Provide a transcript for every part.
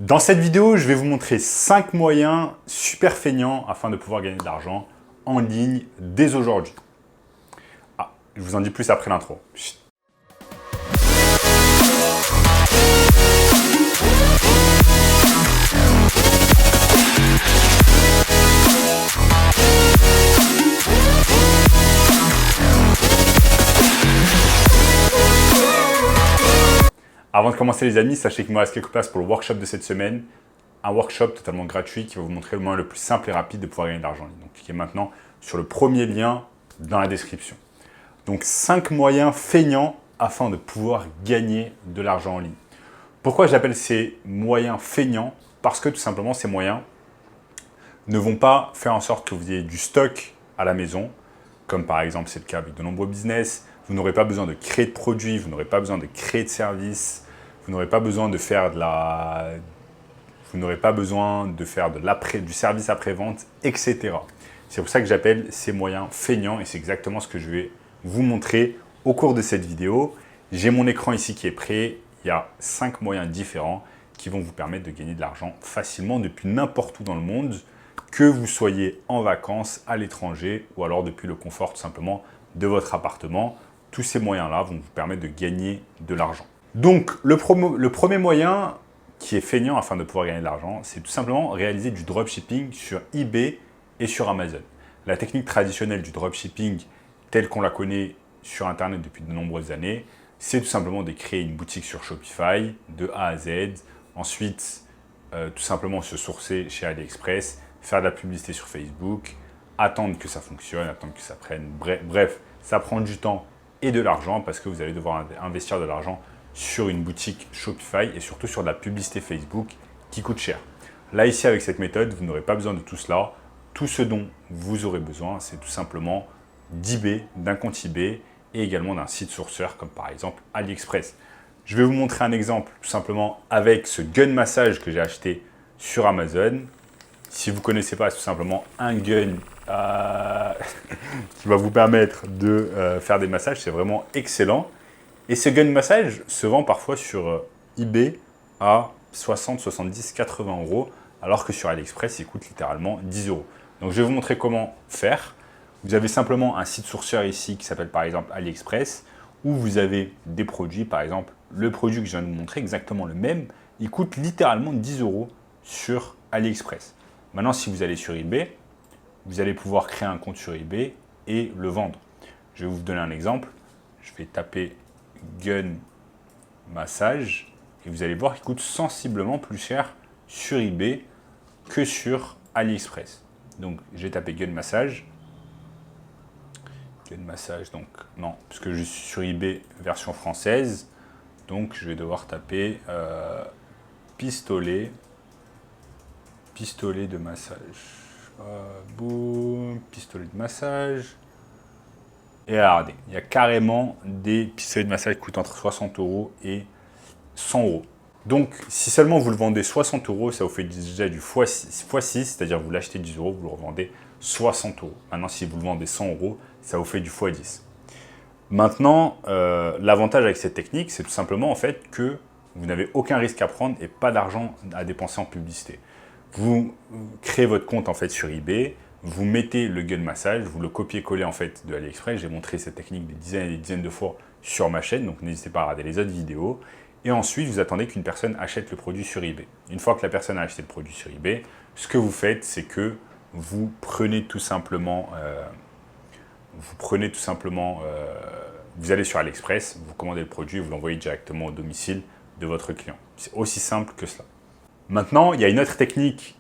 Dans cette vidéo, je vais vous montrer 5 moyens super feignants afin de pouvoir gagner de l'argent en ligne dès aujourd'hui. Ah, je vous en dis plus après l'intro. Chut. Avant de commencer les amis, sachez qu'il me reste quelques places pour le workshop de cette semaine. Un workshop totalement gratuit qui va vous montrer le moyen le plus simple et rapide de pouvoir gagner de l'argent en ligne. Donc cliquez maintenant sur le premier lien dans la description. Donc 5 moyens feignants afin de pouvoir gagner de l'argent en ligne. Pourquoi j'appelle ces moyens feignants? Parce que tout simplement ces moyens ne vont pas faire en sorte que vous ayez du stock à la maison, comme par exemple c'est le cas avec de nombreux business. Vous n'aurez pas besoin de créer de produits, vous n'aurez pas besoin de créer de services, vous n'aurez pas besoin de faire du service après-vente, etc. C'est pour ça que j'appelle ces moyens feignants et c'est exactement ce que je vais vous montrer au cours de cette vidéo. J'ai mon écran ici qui est prêt. Il y a 5 moyens différents qui vont vous permettre de gagner de l'argent facilement depuis n'importe où dans le monde, que vous soyez en vacances, à l'étranger ou alors depuis le confort tout simplement de votre appartement. Tous ces moyens-là vont vous permettre de gagner de l'argent. Donc, le premier moyen qui est feignant afin de pouvoir gagner de l'argent, c'est tout simplement réaliser du dropshipping sur eBay et sur Amazon. La technique traditionnelle du dropshipping, telle qu'on la connaît sur Internet depuis de nombreuses années, c'est tout simplement de créer une boutique sur Shopify de A à Z, ensuite tout simplement se sourcer chez AliExpress, faire de la publicité sur Facebook, attendre que ça fonctionne, attendre que ça prenne. Bref, ça prend du temps et de l'argent parce que vous allez devoir investir de l'argent sur une boutique Shopify et surtout sur de la publicité Facebook qui coûte cher. Là, ici, avec cette méthode, vous n'aurez pas besoin de tout cela. Tout ce dont vous aurez besoin, c'est tout simplement d'eBay, d'un compte eBay et également d'un site sourceur comme par exemple AliExpress. Je vais vous montrer un exemple tout simplement avec ce gun massage que j'ai acheté sur Amazon. Si vous ne connaissez pas, c'est tout simplement un gun qui va vous permettre de faire des massages. C'est vraiment excellent. Et ce gun massage se vend parfois sur eBay à 60, 70, 80 euros, alors que sur AliExpress, il coûte littéralement 10 euros. Donc, je vais vous montrer comment faire. Vous avez simplement un site sourceur ici qui s'appelle par exemple AliExpress, où vous avez des produits, par exemple, le produit que je viens de vous montrer, exactement le même, il coûte littéralement 10 euros sur AliExpress. Maintenant, si vous allez sur eBay, vous allez pouvoir créer un compte sur eBay et le vendre. Je vais vous donner un exemple. Je vais taper gun massage et vous allez voir qu'il coûte sensiblement plus cher sur eBay que sur AliExpress. Donc, j'ai tapé gun massage. Gun massage, donc non, puisque je suis sur eBay version française. Donc, je vais devoir taper pistolet de massage. Boum, pistolet de massage. Et regardez, il y a carrément des pistolets de massage qui coûtent entre 60 euros et 100 euros. Donc, si seulement vous le vendez 60 euros, ça vous fait déjà du x6, c'est-à-dire vous l'achetez 10 euros, vous le revendez 60 euros. Maintenant, si vous le vendez 100 euros, ça vous fait du x10. Maintenant, l'avantage avec cette technique, c'est tout simplement en fait que vous n'avez aucun risque à prendre et pas d'argent à dépenser en publicité. Vous créez votre compte en fait sur eBay, vous mettez le gun massage, vous le copiez-collez en fait de AliExpress. J'ai montré cette technique des dizaines et des dizaines de fois sur ma chaîne, donc n'hésitez pas à regarder les autres vidéos. Et ensuite, vous attendez qu'une personne achète le produit sur eBay. Une fois que la personne a acheté le produit sur eBay, ce que vous faites, c'est que vous prenez tout simplement, vous allez sur AliExpress, vous commandez le produit et vous l'envoyez directement au domicile de votre client. C'est aussi simple que cela. Maintenant, il y a une autre technique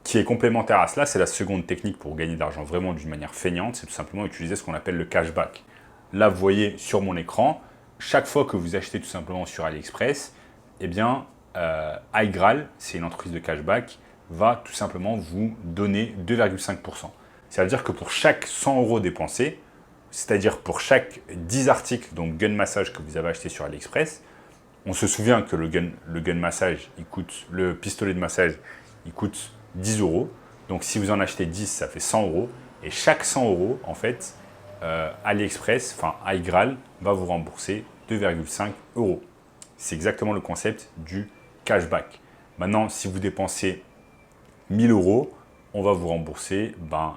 qui est complémentaire à cela, c'est la seconde technique pour gagner de l'argent vraiment d'une manière feignante, c'est tout simplement utiliser ce qu'on appelle le cashback. Là, vous voyez sur mon écran, chaque fois que vous achetez tout simplement sur AliExpress, eh bien, iGraal, c'est une entreprise de cashback, va tout simplement vous donner 2,5%. C'est-à-dire que pour chaque 100 euros dépensés, c'est-à-dire pour chaque 10 articles, donc gun massage que vous avez acheté sur AliExpress, on se souvient que le gun massage, le pistolet de massage, il coûte 10 euros. Donc, si vous en achetez 10, ça fait 100 euros. Et chaque 100 euros, en fait, AliExpress, enfin iGraal, va vous rembourser 2,5 euros. C'est exactement le concept du cashback. Maintenant, si vous dépensez 1000 euros, on va vous rembourser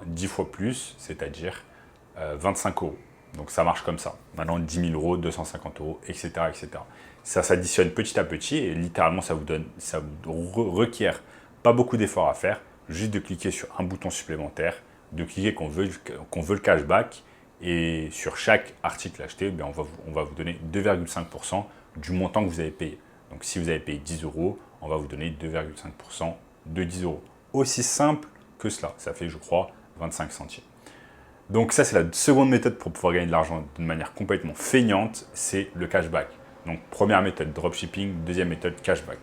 10 fois plus, c'est-à-dire 25 euros. Donc ça marche comme ça. Maintenant, 10 000 euros, 250 euros, etc., etc. Ça s'additionne petit à petit et littéralement, ça vous requiert pas beaucoup d'efforts à faire, juste de cliquer sur un bouton supplémentaire, de cliquer qu'on veut le cashback et sur chaque article acheté, on va vous donner 2,5% du montant que vous avez payé. Donc si vous avez payé 10 euros, on va vous donner 2,5% de 10 euros. Aussi simple que cela. Ça fait, je crois, 25 centimes. Donc ça, c'est la seconde méthode pour pouvoir gagner de l'argent d'une manière complètement feignante, c'est le cashback. Donc première méthode, dropshipping, deuxième méthode, cashback.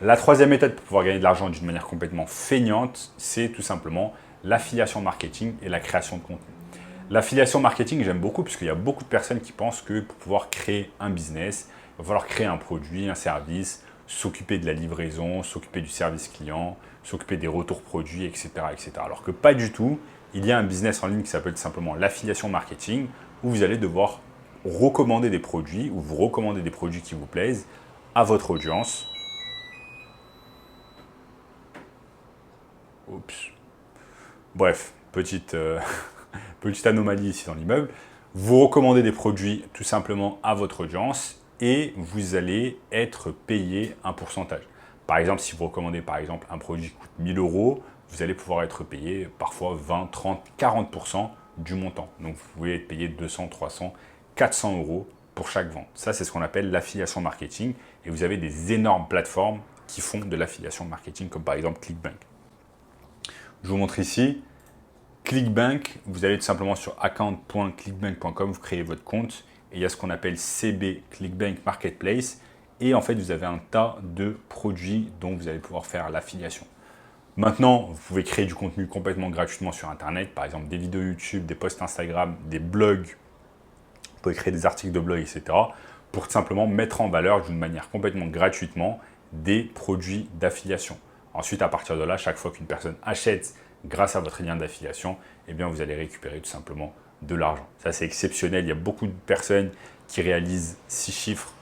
La troisième méthode pour pouvoir gagner de l'argent d'une manière complètement feignante, c'est tout simplement l'affiliation marketing et la création de contenu. L'affiliation marketing, j'aime beaucoup puisqu'il y a beaucoup de personnes qui pensent que pour pouvoir créer un business, il va falloir créer un produit, un service, s'occuper de la livraison, s'occuper du service client, s'occuper des retours produits, etc., etc. Alors que pas du tout. Il y a un business en ligne qui s'appelle tout simplement l'affiliation marketing où vous allez devoir recommander des produits ou vous recommander des produits qui vous plaisent à votre audience. Oups. Bref, petite anomalie ici dans l'immeuble. Vous recommandez des produits tout simplement à votre audience et vous allez être payé un pourcentage. Par exemple, si vous recommandez un produit qui coûte 1000 euros, vous allez pouvoir être payé parfois 20, 30, 40% du montant. Donc vous pouvez être payé 200, 300, 400 euros pour chaque vente. Ça, c'est ce qu'on appelle l'affiliation marketing. Et vous avez des énormes plateformes qui font de l'affiliation marketing, comme par exemple ClickBank. Je vous montre ici. ClickBank, vous allez tout simplement sur account.clickbank.com, vous créez votre compte et il y a ce qu'on appelle CB ClickBank Marketplace et en fait vous avez un tas de produits dont vous allez pouvoir faire l'affiliation. Maintenant, vous pouvez créer du contenu complètement gratuitement sur Internet, par exemple des vidéos YouTube, des posts Instagram, des blogs, vous pouvez créer des articles de blog, etc. pour tout simplement mettre en valeur d'une manière complètement gratuitement des produits d'affiliation. Ensuite, à partir de là, chaque fois qu'une personne achète grâce à votre lien d'affiliation, eh bien, vous allez récupérer tout simplement de l'argent. Ça, c'est exceptionnel. Il y a beaucoup de personnes qui réalisent 6 chiffres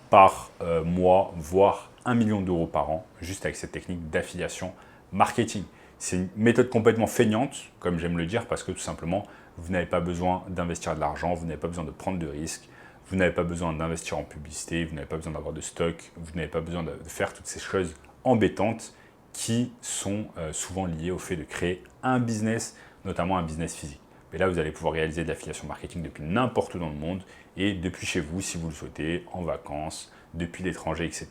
par mois, voire 1 million d'euros par an, juste avec cette technique d'affiliation marketing. C'est une méthode complètement feignante, comme j'aime le dire, parce que tout simplement, vous n'avez pas besoin d'investir de l'argent, vous n'avez pas besoin de prendre de risques, vous n'avez pas besoin d'investir en publicité, vous n'avez pas besoin d'avoir de stock, vous n'avez pas besoin de faire toutes ces choses embêtantes qui sont souvent liées au fait de créer un business, notamment un business physique. Mais là, vous allez pouvoir réaliser de l'affiliation marketing depuis n'importe où dans le monde et depuis chez vous, si vous le souhaitez, en vacances, depuis l'étranger, etc.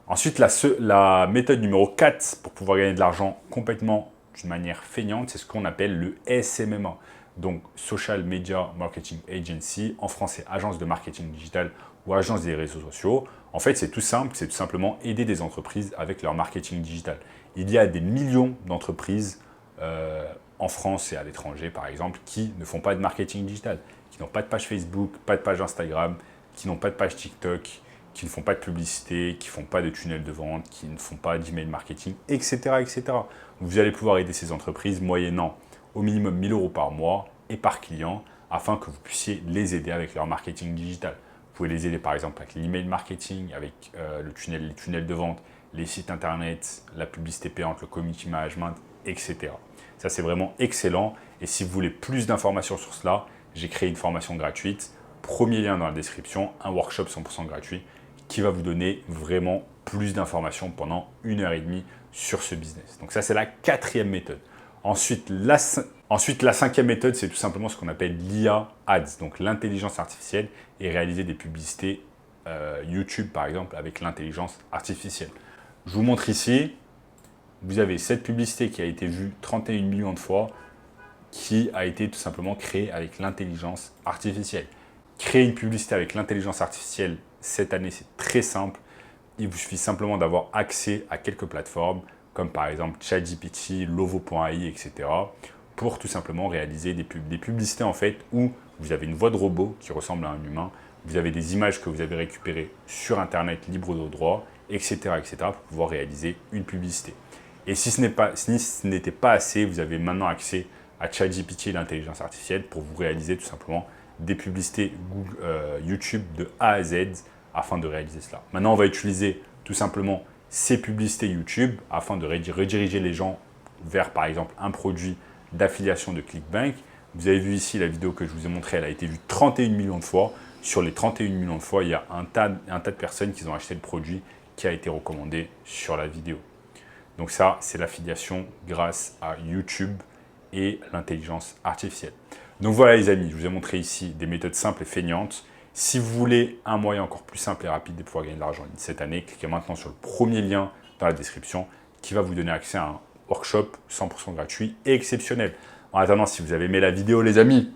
Ensuite, la méthode numéro 4 pour pouvoir gagner de l'argent complètement d'une manière feignante, c'est ce qu'on appelle le SMMA. Donc, Social Media Marketing Agency, en français, agence de marketing digital ou agence des réseaux sociaux. En fait, c'est tout simple, c'est tout simplement aider des entreprises avec leur marketing digital. Il y a des millions d'entreprises en France et à l'étranger, par exemple, qui ne font pas de marketing digital, qui n'ont pas de page Facebook, pas de page Instagram, qui n'ont pas de page TikTok, qui ne font pas de publicité, qui ne font pas de tunnel de vente, qui ne font pas d'email marketing, etc., etc. Vous allez pouvoir aider ces entreprises moyennant au minimum 1000 euros par mois et par client afin que vous puissiez les aider avec leur marketing digital. Vous pouvez les aider par exemple avec l'email marketing, avec les tunnels de vente, les sites internet, la publicité payante, le community management, etc. Ça, c'est vraiment excellent. Et si vous voulez plus d'informations sur cela, j'ai créé une formation gratuite. Premier lien dans la description, un workshop 100% gratuit qui va vous donner vraiment plus d'informations pendant 1h30 sur ce business. Donc ça, c'est la 4e méthode. Ensuite, la 5e méthode, c'est tout simplement ce qu'on appelle l'IA Ads, donc l'intelligence artificielle et réaliser des publicités YouTube, par exemple, avec l'intelligence artificielle. Je vous montre ici, vous avez cette publicité qui a été vue 31 millions de fois, qui a été tout simplement créée avec l'intelligence artificielle. Créer une publicité avec l'intelligence artificielle cette année, c'est très simple. Il vous suffit simplement d'avoir accès à quelques plateformes, comme par exemple ChatGPT, Lovo.ai, etc. pour tout simplement réaliser des publicités en fait où vous avez une voix de robot qui ressemble à un humain, vous avez des images que vous avez récupérées sur Internet libre de droit, etc., etc. pour pouvoir réaliser une publicité. Et si ce n'était pas assez, vous avez maintenant accès à ChatGPT et l'intelligence artificielle pour vous réaliser tout simplement des publicités YouTube de A à Z afin de réaliser cela. Maintenant, on va utiliser tout simplement ces publicités YouTube afin de rediriger les gens vers, par exemple, un produit d'affiliation de ClickBank. Vous avez vu ici la vidéo que je vous ai montrée, elle a été vue 31 millions de fois. Sur les 31 millions de fois, il y a un tas de personnes qui ont acheté le produit qui a été recommandé sur la vidéo. Donc ça, c'est l'affiliation grâce à YouTube et l'intelligence artificielle. Donc voilà les amis, je vous ai montré ici des méthodes simples et feignantes. Si vous voulez un moyen encore plus simple et rapide de pouvoir gagner de l'argent en ligne cette année, cliquez maintenant sur le premier lien dans la description qui va vous donner accès à un workshop 100% gratuit et exceptionnel. En attendant, si vous avez aimé la vidéo les amis,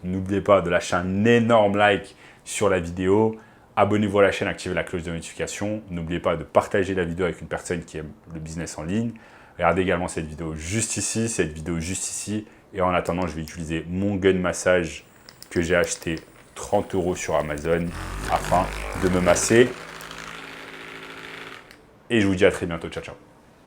n'oubliez pas de lâcher un énorme like sur la vidéo. Abonnez-vous à la chaîne, activez la cloche de notification. N'oubliez pas de partager la vidéo avec une personne qui aime le business en ligne. Regardez également cette vidéo juste ici, Et en attendant, je vais utiliser mon gun massage que j'ai acheté 30 € sur Amazon afin de me masser. Et je vous dis à très bientôt. Ciao, ciao.